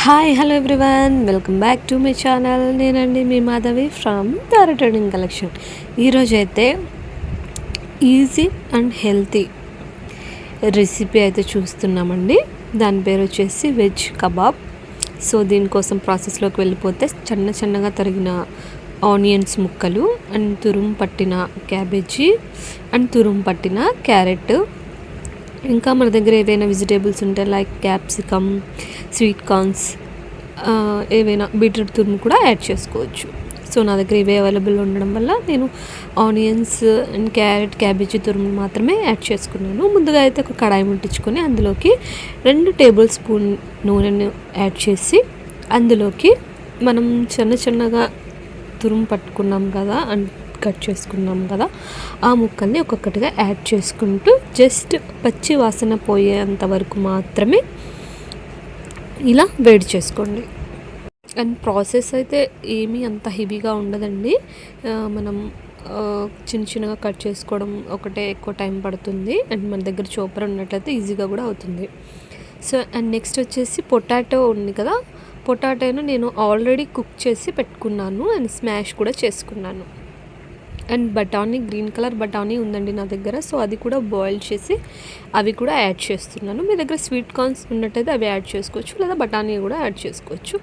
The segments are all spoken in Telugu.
Hi hello everyone, welcome back to my channel. నేనండి మీ Madhavi from Tara trending collection. ఈరోజు అయితే ఈజీ అండ్ హెల్తీ రెసిపీ అయితే చూస్తున్నామండి. దాని పేరు వచ్చేసి వెజ్ కబాబ్. సో దీనికోసం ప్రాసెస్లోకి వెళ్ళిపోతే చిన్నగా తరిగిన ఆనియన్స్ ముక్కలు అండ్ తురుము పట్టిన క్యాబేజీ అండ్ తురుము పట్టిన క్యారెట్, ఇంకా మన దగ్గర ఏవైనా వెజిటేబుల్స్ ఉంటే లైక్ క్యాప్సికమ్, స్వీట్ కార్న్స్, ఏవైనా బీట్రూట్ తురుము కూడా యాడ్ చేసుకోవచ్చు. సో నా దగ్గర ఇవే అవైలబుల్ ఉండడం వల్ల నేను ఆనియన్స్ అండ్ క్యారెట్, క్యాబేజీ తురుము మాత్రమే యాడ్ చేసుకున్నాను. ముందుగా అయితే ఒక కడాయి ముట్టించుకొని అందులోకి 2 టేబుల్ స్పూన్ నూనెను యాడ్ చేసి అందులోకి మనం చిన్నగా తురుము పట్టుకున్నాం కదా అండ్ కట్ చేసుకున్నాం కదా, ఆ ముక్కల్ని ఒక్కొక్కటిగా యాడ్ చేసుకుంటూ జస్ట్ పచ్చి వాసన పోయేంత వరకు మాత్రమే ఇలా వేడి చేసుకోండి. అండ్ ప్రాసెస్ అయితే ఏమీ అంత హెవీగా ఉండదండి. మనం చిన్నగా కట్ చేసుకోవడం ఒకటే ఎక్కువ టైం పడుతుంది. అండ్ మన దగ్గర చాపర్ ఉన్నట్లయితే ఈజీగా కూడా అవుతుంది. సో అండ్ నెక్స్ట్ వచ్చేసి పొటాటో ఉంది కదా, పొటాటోను నేను ఆల్రెడీ కుక్ చేసి పెట్టుకున్నాను అండ్ స్మాష్ కూడా చేసుకున్నాను. అండ్ బఠానీ, గ్రీన్ కలర్ బఠానీ ఉందండి నా దగ్గర. సో అది కూడా బాయిల్ చేసి అవి కూడా యాడ్ చేస్తున్నాను. మీ దగ్గర స్వీట్ కార్న్స్ ఉన్నట్టయితే అవి యాడ్ చేసుకోవచ్చు, లేదా బఠానీ కూడా యాడ్ చేసుకోవచ్చు.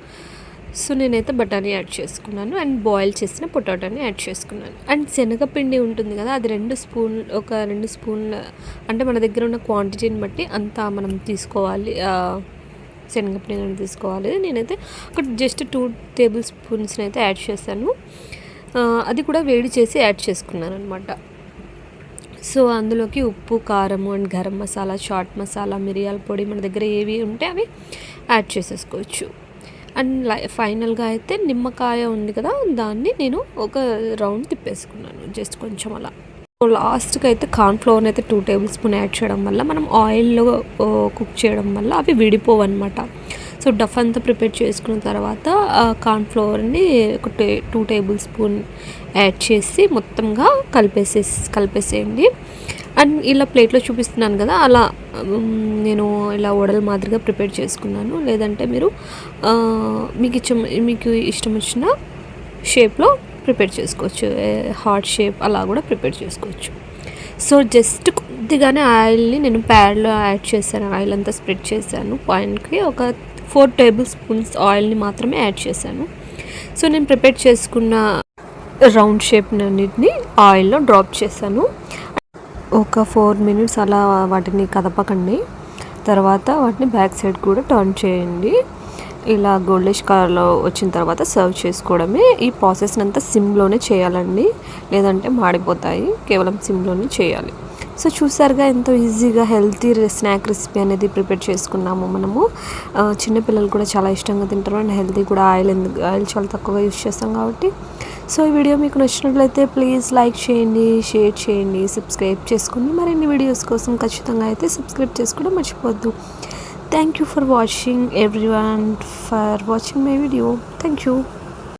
సో నేనైతే బఠానీ యాడ్ చేసుకున్నాను అండ్ బాయిల్ చేసిన పొటాటోని యాడ్ చేసుకున్నాను. అండ్ శనగపిండి ఉంటుంది కదా, అది 2 స్పూన్లు అంటే మన దగ్గర ఉన్న క్వాంటిటీని బట్టి అంతా మనం తీసుకోవాలి. శనగపిండిని తీసుకోవాలి. నేనైతే ఒక జస్ట్ 2 టేబుల్ స్పూన్స్ని అయితే యాడ్ చేశాను. అది కూడా వేడి చేసి యాడ్ చేసుకున్నాను అనమాట. సో అందులోకి ఉప్పు, కారము అండ్ గరం మసాలా, చాట్ మసాలా, మిరియాల పొడి మన దగ్గర ఏవి ఉంటే అవి యాడ్ చేసేసుకోవచ్చు. అండ్ ఫైనల్గా అయితే నిమ్మకాయ ఉంది కదా, దాన్ని నేను ఒక రౌండ్ తిప్పేసుకున్నాను జస్ట్ కొంచెం అలా. లాస్ట్కి అయితే కార్న్ఫ్లోర్ని అయితే 2 టేబుల్ స్పూన్ యాడ్ చేయడం వల్ల మనం ఆయిల్లో కుక్ చేయడం వల్ల అవి విడిపోవు అనమాట. సో డఫ్ అంతా ప్రిపేర్ చేసుకున్న తర్వాత కార్న్ఫ్లోర్ని ఒక 2 టేబుల్ స్పూన్ యాడ్ చేసి మొత్తంగా కలిపేసేయండి. అండ్ ఇలా ప్లేట్లో చూపిస్తున్నాను కదా, అలా నేను ఇలా వడల మాదిరిగా ప్రిపేర్ చేసుకున్నాను. లేదంటే మీరు మీకు ఇష్టం వచ్చిన షేప్లో ప్రిపేర్ చేసుకోవచ్చు. హార్ట్ షేప్ అలా కూడా ప్రిపేర్ చేసుకోవచ్చు. సో జస్ట్ కొద్దిగానే ఆయిల్ని నేను ప్యాన్లో యాడ్ చేశాను. ఆయిల్ అంతా స్ప్రెడ్ చేశాను. పాయింట్కి ఒక 4 టేబుల్ స్పూన్స్ ఆయిల్ని మాత్రమే యాడ్ చేశాను. సో నేను ప్రిపేర్ చేసుకున్న రౌండ్ షేప్నన్నిటిని ఆయిల్లో డ్రాప్ చేశాను. ఒక 4 మినిట్స్ అలా వాటిని కదపకండి. తర్వాత వాటిని బ్యాక్ సైడ్ కూడా టర్న్ చేయండి. ఇలా గోల్డిష్ కలర్లో వచ్చిన తర్వాత సర్వ్ చేసుకోవడమే. ఈ ప్రాసెస్ని అంతా సిమ్లోనే చేయాలండి, లేదంటే మాడిపోతాయి. కేవలం సిమ్లోనే చేయాలి. సో చూసారుగా ఎంతో ఈజీగా హెల్తీ స్నాక్ రెసిపీ అనేది ప్రిపేర్ చేసుకున్నాము మనము. చిన్నపిల్లలు కూడా చాలా ఇష్టంగా తింటారు అండ్ హెల్తీ కూడా. ఆయిల్ చాలా తక్కువగా యూజ్ చేస్తాం కాబట్టి. సో ఈ వీడియో మీకు నచ్చినట్లయితే ప్లీజ్ లైక్ చేయండి, షేర్ చేయండి, సబ్స్క్రైబ్ చేసుకోండి. మరిన్ని వీడియోస్ కోసం ఖచ్చితంగా అయితే సబ్స్క్రైబ్ చేసుకోవడం మర్చిపోవద్దు. Thank you for watching everyone, for watching my video. Thank you.